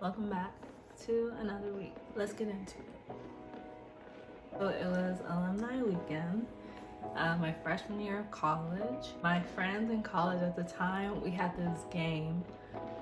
Welcome back to another week. Let's get into it. So it was alumni weekend, my freshman year of college. My friends in college at the time, we had this game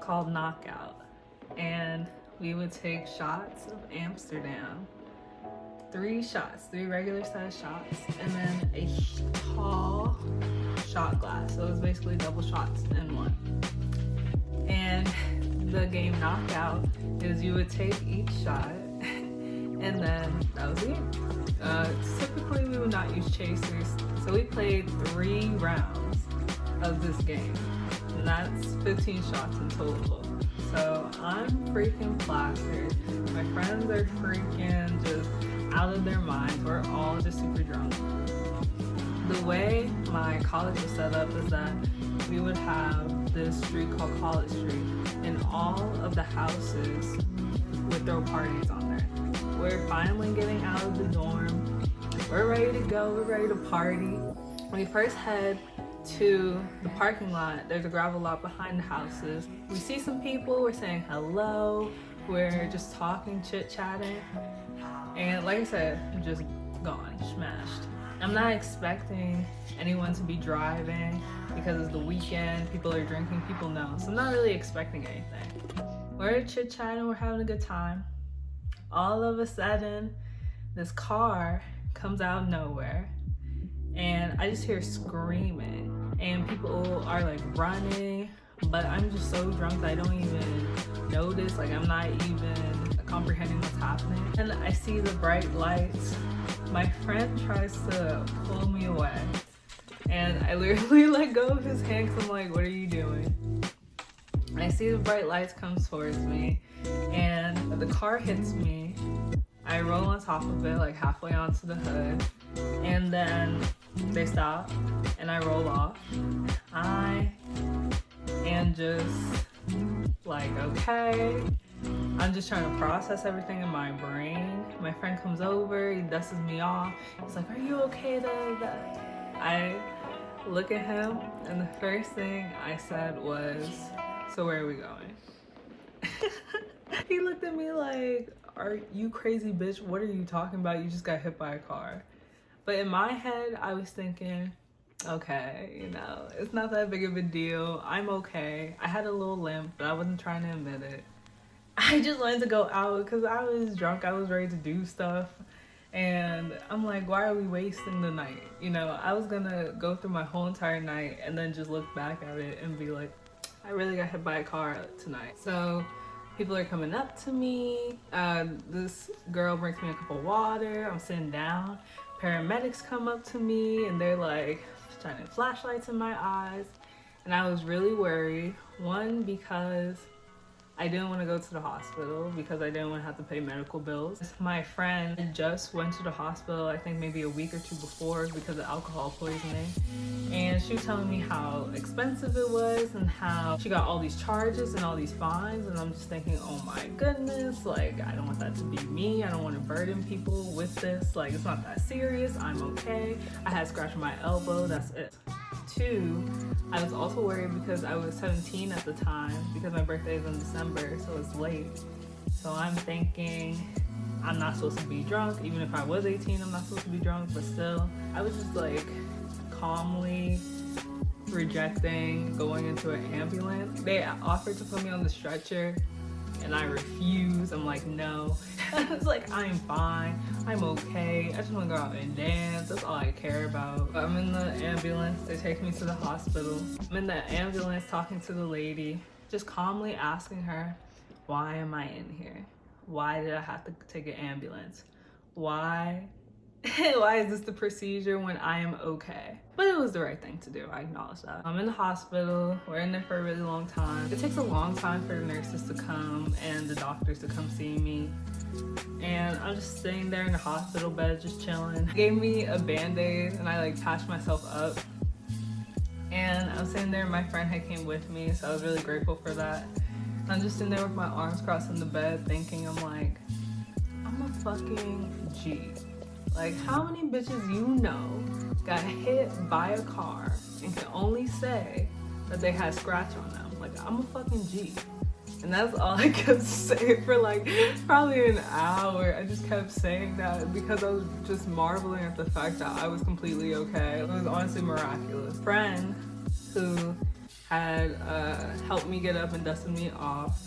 called Knockout, and we would take shots of Amsterdam. 3 shots, 3 regular sized shots, and then a tall shot glass. So it was basically double shots in one. And the game Knockout is you would take each shot and then that was it. Typically we would not use chasers, so we played 3 rounds of this game, and that's 15 shots in total. So I'm freaking plastered. My friends are freaking just out of their minds. We're all just super drunk. The way my college was set up is that we would have this street called College Street, and all of the houses would throw parties on there. We're finally getting out of the dorm. We're ready to go. We're ready to party. When we first head to the parking lot, there's a gravel lot behind the houses. We see some people. We're saying hello. We're just talking, chit-chatting. And like I said, just gone, smashed. I'm not expecting anyone to be driving because it's the weekend, people are drinking, people know. So I'm not really expecting anything. We're chit-chatting, we're having a good time. All of a sudden, this car comes out of nowhere and I just hear screaming and people are like running, but I'm just so drunk that I don't even notice, like I'm not even comprehending what's happening. And I see the bright lights. My friend tries to pull me away and I literally let go of his hand because I'm like, what are you doing? And I see the bright lights come towards me and the car hits me. I roll on top of it, like halfway onto the hood, and then they stop and I roll off. I am just like, okay. I'm just trying to process everything in my brain. My friend comes over, he dusts me off. He's like, are you okay? I look at him and the first thing I said was, so where are we going? He looked at me like, are you crazy bitch? What are you talking about? You just got hit by a car. But in my head, I was thinking, okay, you know, it's not that big of a deal. I'm okay. I had a little limp, but I wasn't trying to admit it. I just wanted to go out because I was drunk. I was ready to do stuff. And I'm like, why are we wasting the night? You know, I was gonna go through my whole entire night and then just look back at it and be like, I really got hit by a car tonight. So people are coming up to me. This girl brings me a cup of water. I'm sitting down. Paramedics come up to me and they're like shining flashlights in my eyes. And I was really worried. One, because I didn't want to go to the hospital because I didn't want to have to pay medical bills. My friend just went to the hospital, I think maybe a week or 2 before because of alcohol poisoning. And she was telling me how expensive it was and how she got all these charges and all these fines. And I'm just thinking, oh my goodness, like I don't want that to be me. I don't want to burden people with this. Like it's not that serious. I'm okay. I had a scratch on my elbow, that's it. 2, I was also worried because I was 17 at the time because my birthday is in December, so it's late. So I'm thinking I'm not supposed to be drunk. Even if I was 18, I'm not supposed to be drunk, but still, I was just like calmly rejecting going into an ambulance. They offered to put me on the stretcher and I refused. I'm like, no. I was like, I'm fine, I'm okay, I just want to go out and dance, that's all I care about. I'm in the ambulance, they take me to the hospital. I'm in the ambulance talking to the lady, just calmly asking her, why am I in here? Why did I have to take an ambulance? Why is this the procedure when I am okay? But it was the right thing to do, I acknowledge that. I'm in the hospital, we're in there for a really long time. It takes a long time for the nurses to come and the doctors to come see me. And I'm just sitting there in the hospital bed, just chilling. They gave me a Band-Aid and I like patched myself up. And I'm sitting there, my friend had came with me, so I was really grateful for that. I'm just sitting there with my arms crossed in the bed thinking, I'm like, I'm a fucking G. Like, how many bitches you know got hit by a car and can only say that they had scratch on them? Like, I'm a fucking G. And that's all I kept saying for like probably an hour. I just kept saying that because I was just marveling at the fact that I was completely okay. It was honestly miraculous. Friend who had helped me get up and dusted me off,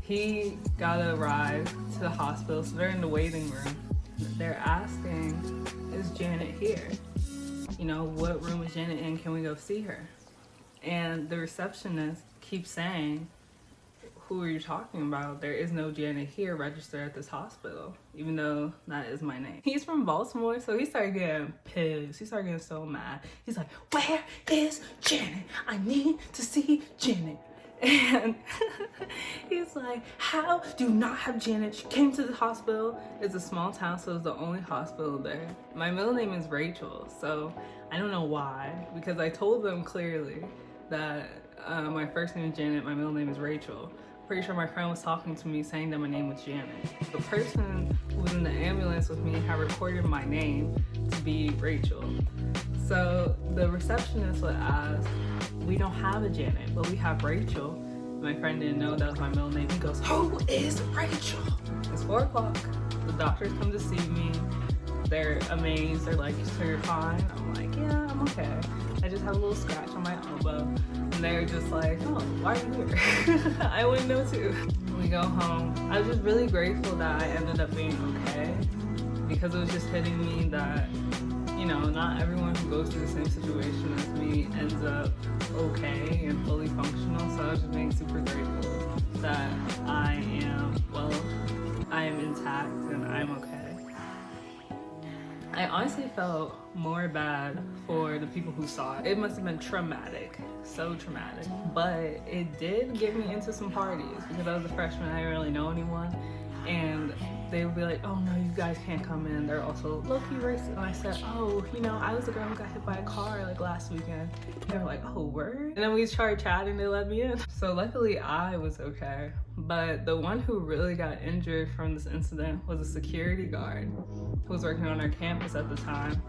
he got a ride to the hospital, so they're in the waiting room. They're asking, is Janet here? You know, what room is Janet in? Can we go see her? And the receptionist keeps saying, who are you talking about? There is no Janet here registered at this hospital, even though that is my name. He's from Baltimore, so he started getting pissed. He started getting so mad. He's like, where is Janet? I need to see Janet. And he's like, how do you not have Janet? She came to the hospital. It's a small town, so it's the only hospital there. My middle name is Rachel, so I don't know why, because I told them clearly that my first name is Janet, my middle name is Rachel. Pretty sure my friend was talking to me saying that my name was Janet. The person who was in the ambulance with me had recorded my name to be Rachel. So the receptionist would ask, we don't have a Janet, but we have Rachel. My friend didn't know that was my middle name. He goes, who is Rachel? It's 4 o'clock. The doctors come to see me. They're amazed. They're like, so you're fine? I'm like, yeah, I'm okay. I just have a little scratch on my elbow. And they're just like, oh, why are you here? I wouldn't know too. We go home. I was just really grateful that I ended up being okay, because it was just hitting me that, you know, not everyone who goes through the same situation as me ends up okay and fully functional. So I was just being super grateful that I am intact and I'm okay. I honestly felt more bad for the people who saw it. It must have been traumatic, so traumatic. But it did get me into some parties because I was a freshman, I didn't really know anyone. And they would be like, oh no, you guys can't come in. They're also low-key racist. And I said, oh, you know, I was the girl who got hit by a car like last weekend. They were like, oh, word? And then we started chatting, they let me in. So luckily I was okay. But the one who really got injured from this incident was a security guard who was working on our campus at the time.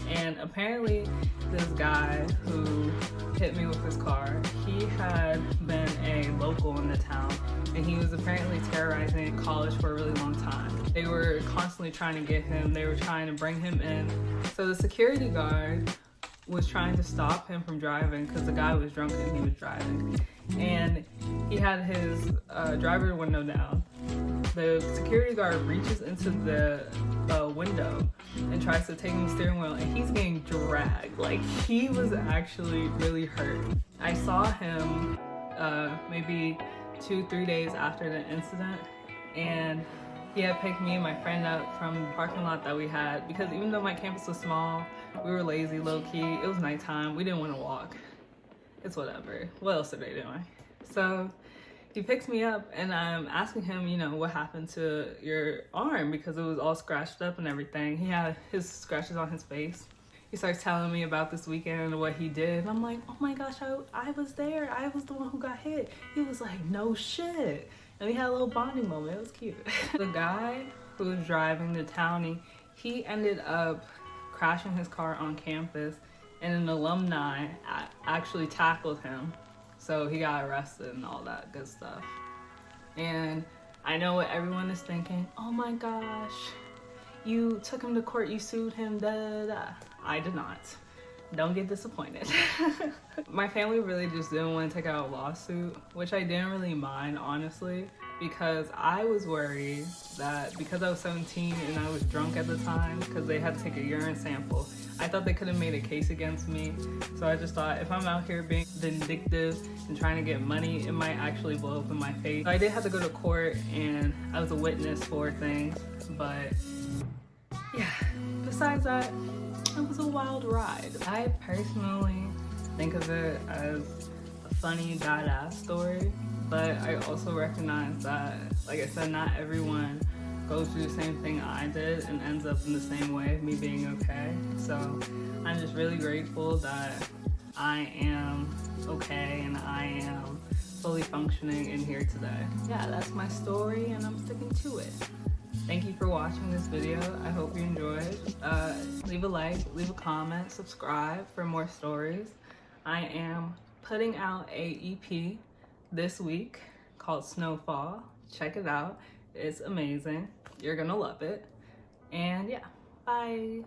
And apparently this guy who hit me with his car, he had been a local in the town, and he was apparently terrorizing college for a really long time. They were constantly trying to get him, they were trying to bring him in. So the security guard was trying to stop him from driving because the guy was drunk and he was driving. And he had his driver window down. The security guard reaches into the window and tries to take him the steering wheel, and he's getting dragged. Like, he was actually really hurt. I saw him maybe 2-3 days after the incident, and he had picked me and my friend up from the parking lot that we had, because even though my campus was small, we were lazy, low-key, it was nighttime, we didn't want to walk. It's whatever. What else are they doing? So he picks me up, and I'm asking him, you know, what happened to your arm, because it was all scratched up and everything. He had his scratches on his face. He starts telling me about this weekend and what he did. And I'm like, oh my gosh, I was there. I was the one who got hit. He was like, no shit. And we had a little bonding moment. It was cute. The guy who was driving the townie, he ended up crashing his car on campus, and an alumni actually tackled him. So he got arrested and all that good stuff. And I know what everyone is thinking. Oh my gosh, you took him to court, you sued him, da da da. I did not. Don't get disappointed. My family really just didn't want to take out a lawsuit, which I didn't really mind, honestly, because I was worried that because I was 17 and I was drunk at the time, because they had to take a urine sample, I thought they could have made a case against me. So I just thought, if I'm out here being vindictive and trying to get money, it might actually blow up in my face. So I did have to go to court, and I was a witness for things, but yeah, besides that, it was a wild ride. I personally think of it as a funny, badass story, but I also recognize that, like I said, not everyone goes through the same thing I did and ends up in the same way, me being okay. So I'm just really grateful that I am okay and I am fully functioning in here today. Yeah, that's my story, and I'm sticking to it. Thank you for watching this video. I hope you enjoyed. Leave a like, leave a comment, subscribe for more stories. I am putting out a EP this week called Snowfall. Check it out. It's amazing. You're gonna love it. And yeah, bye.